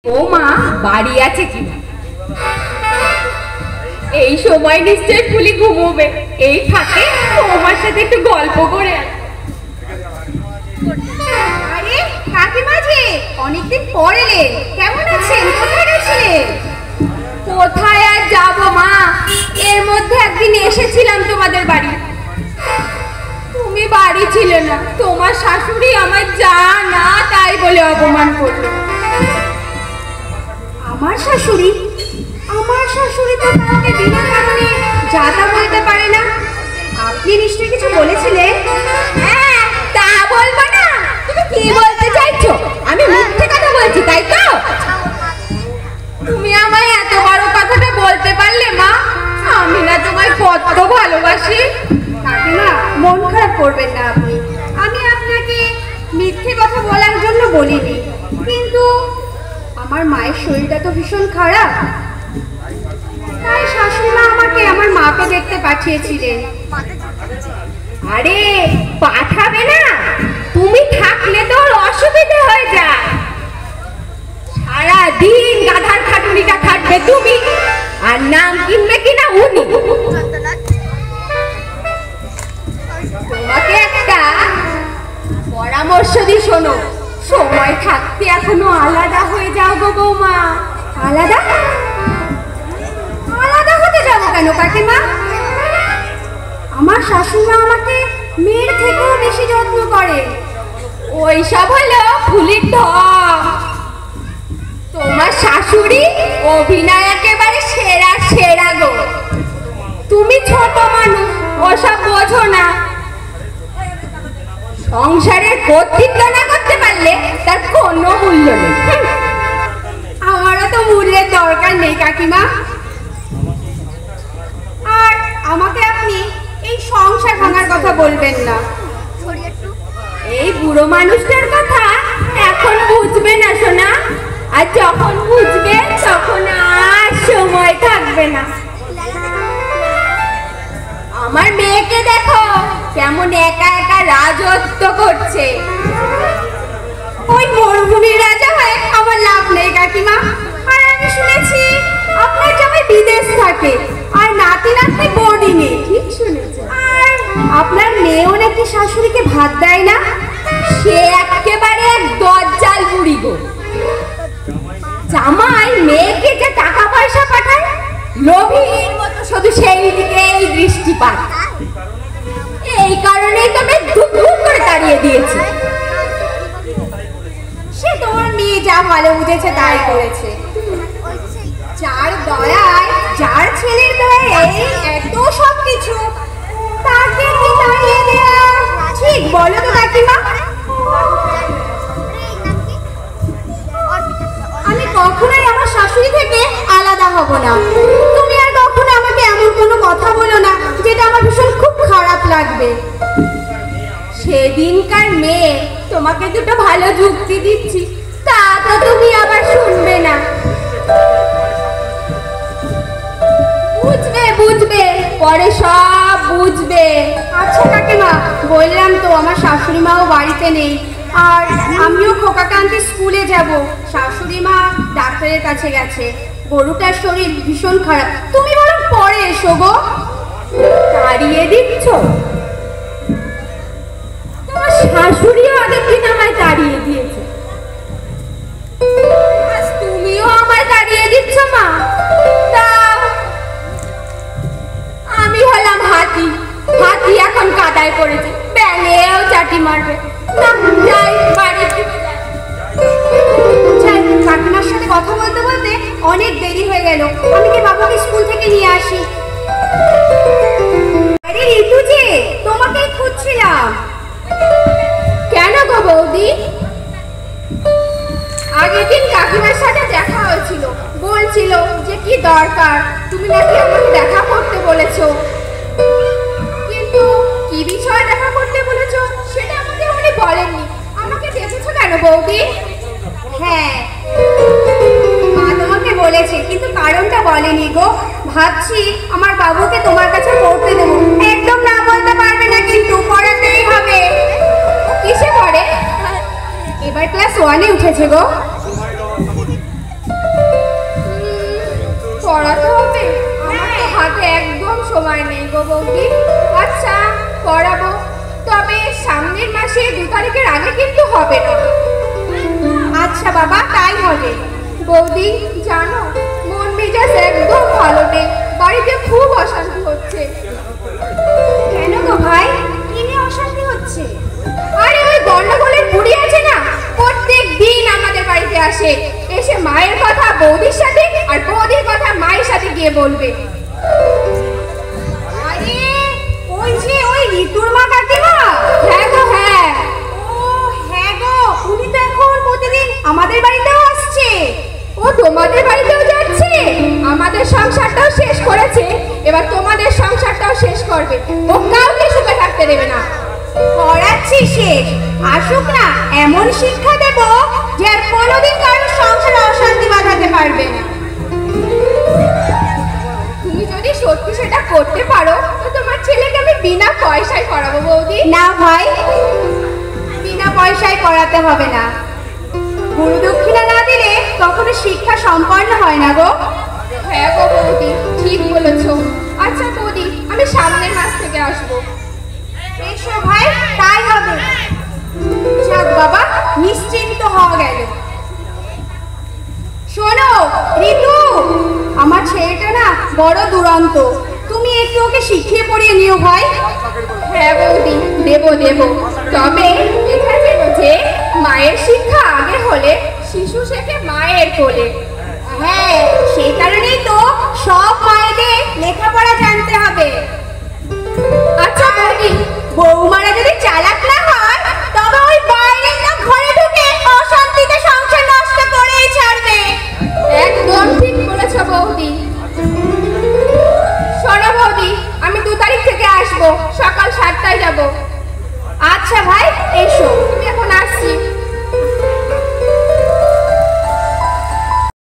ও মা বাড়ি আছে কি? এই সময় নিশ্চয় ফুলি ঘুমোবে। এই ফাঁকে তোমার সাথে একটু গল্প করে। আরে কাকিমা যে অনেকদিন পর এলেন, কেমন আছেন? কোথায় গেছিলেন? কোথায় আর যাবো মা, এর মধ্যে একদিন এসেছিলাম তোমাদের বাড়ি। তুমি বাড়ি ছিলে না, তোমার শাশুড়ি আমার যা না তাই বলে অপমান করলো। আমার শাশুড়ি? আমার শাশুড়ি তো কাউকে বিনা কারণে যা তা বলতে পারে না। আপনি নিশ্চয়ই কিছু বলেছিলেন? হ্যাঁ, তা বলবো না? তুমি কি বলতে চাইছো? আমি মিথ্যে কথা বলছি তাই তো? তুমি আমায় এত বড় কথাটা বলতে পারলে মা? আমি না তোমায় কত ভালোবাসি। কাকিমা মন খারাপ করবেন না আপনি। আমি আপনাকে মিথ্যে কথা বলার জন্য বলিনি, কিন্তু আমার মায়ের শরীরটা তো ভীষণ খারাপ, তাই শাশুড়ি মা আমাকে আমার মাকে দেখতে পাঠিয়েছিলেন। আরে পাঠাবে না, তুমি থাকলে তো ওর অসুবিধা হয়ে যায়। সারাদিন গাধার খাটুনিটা খাটবে তুমি, আর নাম কিনবে কিনা উনি। তোমাকে একটা পরামর্শ দিই, শোনো। সময় থাকতে এখনো আলাদা হয়ে যাও গো বৌমা। আলাদা? আলাদা হতে যাবো কেন কাকিমা? আমার শাশুড়ি আমাকে মেয়ের থেকেও বেশি যত্ন করে। ওইসব হলো ফুলির ঢং। তোমার শাশুড়ি অভিনয় একেবারে সেরা সেরা গো। তুমি ছোট মানুষ, ওসব বোঝো না। সংসারের কর্তৃত্ব না করতে পারলে তার কোনো মূল্য নেই। আমারও তো মূল্যের দরকার নেই কাকিমা। আর আমাকে আপনি এই সংসার ভাঙার কথা বলবেন না। এই বুড়ো মানুষটার কথা এখন বুঝবে না সোনা, আর যখন বুঝবে তখন আর সময় থাকবে না। আমার মেয়েকে দেখো কেমন একা একা রাজত্ব করছে। ওই মরুভূমির রাজা হয়ে আমার লাভ নেই কাকিমা। আর আমি শুনেছি আপনার জামাই বিদেশ থাকে, আর নাতি নাতনি বোর্ডিংয়ে। ঠিক শুনেছো। আর আপনার মেয়েও নাকি শাশুড়িকে ভাত দেয় না। সে একেবারে এক দজ্জাল বুড়ি গো। জামাই মেয়েকে যে টাকা পয়সা পাঠায়, লোভীর মতো শুধু সেই দিকেই দৃষ্টিপাত। এই কারণেই তো মেয়ে ধুপ ধুপ করে তাড়িয়ে দিয়েছে। সে তোমার মেয়ে যা ভালো বুঝেছে তাই করেছে। যার দয়ায়, যার ছেলের দয়ায় এত সব কিছু, তাকে কি তাড়িয়ে দেয়া ঠিক বলো তো কাকিমা? আমি কখনোই আমার শাশুড়ি থেকে আলাদা হব না। তুমি আর কখনো আমাকে এমন কোনো কথা বলো না যেটা আমার ভীষণ খুব খারাপ লাগবে। সেদিনকার মেয়ে তোমাকে দুটো ভালো যুক্তি দিচ্ছি, তা তো তুমি আবার শুনবে না। বুঝবে বুঝবে, পরে সব বুঝবে। আচ্ছা কাকিমা, বললাম তো আমার শাশুড়ি মাও বাড়িতে নেই, আর আমিও খোকাকে আনতে স্কুলে যাব। শাশুড়ি মা ডাক্তারের কাছে গেছে, গরুটার শরীর ভীষণ খারাপ। তুমি বরং পরে এসো গো। তাড়িয়ে দিচ্ছ? তোমার শাশুড়িও আগের দিন আমায় তাড়িয়ে দিয়েছে, আজ তুমিও আমায় তাড়িয়ে দিচ্ছ মা। তা আমি হলাম হাতি, হাতি এখন কাদায় পড়েছে, ব্যাঙেও চাটি মারবে। না যাই, বাড়ির দিকে যাই। কাকিমার সাথে কথা বলতে বলতে অনেক দেরি হয়ে গেল। আমি কি বাবাকে স্কুল থেকে নিয়ে আসি? আরে ঋতু যে, তোমাকেই খুঁজছিলাম। কেন গো বৌদি? আগের দিন কাকিমার সাথে দেখা হয়েছিল, বলছিল যে কি দরকার, তুমি নাকি আমাকে দেখা করতে বলেছো। কিন্তু কি বিষয়ে দেখা করতে বলেছো সেটা আমাকে উনি বলেননি। আমাকে ডেকেছো কেন বৌদি? হ্যাঁ, মা তোমাকে বলেছে, কিন্তু কারণটা বলেনি গো। ভাবছি আমার বাবুকে তোমার কাছে পড়তে দেবো। একদম না বলতে পারবে না, কিন্তু পড়াতেই হবে। কিসে পড়ে? এবার ক্লাস 1-এ উঠেছে গো। পড়াতে হবে? আমার তো হাতে একদম সময় নেই গো বৌদি। আচ্ছা পড়াবো, তবে সামনের মাসে 2 তারিখের আগে কিন্তু হবে না। আচ্ছা বাবা, তাই হবে। বৌদি জানো, মন মেজাজ একদম ভালো নেই, বাড়িতে খুব অশান্তি হচ্ছে। কেন গো ভাই, কি নিয়ে অশান্তি হচ্ছে? আরে ওই গন্ডগোলের বুড়ি আছে না, প্রত্যেক দিন আমাদের বাড়িতে আসে, এসে মায়ের কথা বৌদির সাথে আর বৌদির কথা মায়ের সাথে গিয়ে বলবে। আরে ওই যে ওই ঋতুর মা কাকিমা? হ্যাঁ গো হ্যাঁ। ও হ্যাঁ গো, উনি তো এখন প্রতিদিন আমাদের বাড়িতেও আসছে। ও তোমাদের বাড়িতেও যাচ্ছে? আমাদের সংসারটাও শেষ করেছে, এবার তোমাদের সংসারটাও শেষ করবে। ও কাউকে সুখে থাকতে দেবে না। করাচ্ছি শেষ, আসুক না, এমন শিক্ষা দেব যে আর কোনোদিন কারোর সংসারে অশান্তি বাঁধাতে পারবে না। তুমি যদি সত্যি সেটা করতে পারো তো তোমার ছেলেকে আমি বিনা পয়সায় পড়াবো বৌদি। না ভাই, বিনা পয়সায় করাতে হবে না। গুরু দক্ষিণা না দিলে কখনো শিক্ষা সম্পন্ন হয় না গো। হ্যাঁ গো বৌদি, ঠিক বলেছো। আচ্ছা বৌদি, আমি সামনের মাস থেকে আসবো। এসো ভাই, তাই হবে। যাক বাবা, নিশ্চিন্ত হওয়া গেল। শোনো ঋতু, আমার ছেলেটা না বড় দুরন্ত, তুমি একটু ওকে শিখিয়ে পড়িয়ে নিও ভাই। হ্যাঁ বৌদি, দেবো দেবো। তবে এটা যেন যে মায়ের শিক্ষা আগে হলে শিশু শেখে মায়ের কোলে। হ্যাঁ, সেই কারণেই তো সব মায়েদের লেখাপড়া জানতে হবে। আচ্ছা বৌদি, বৌমারা যদি চালাক না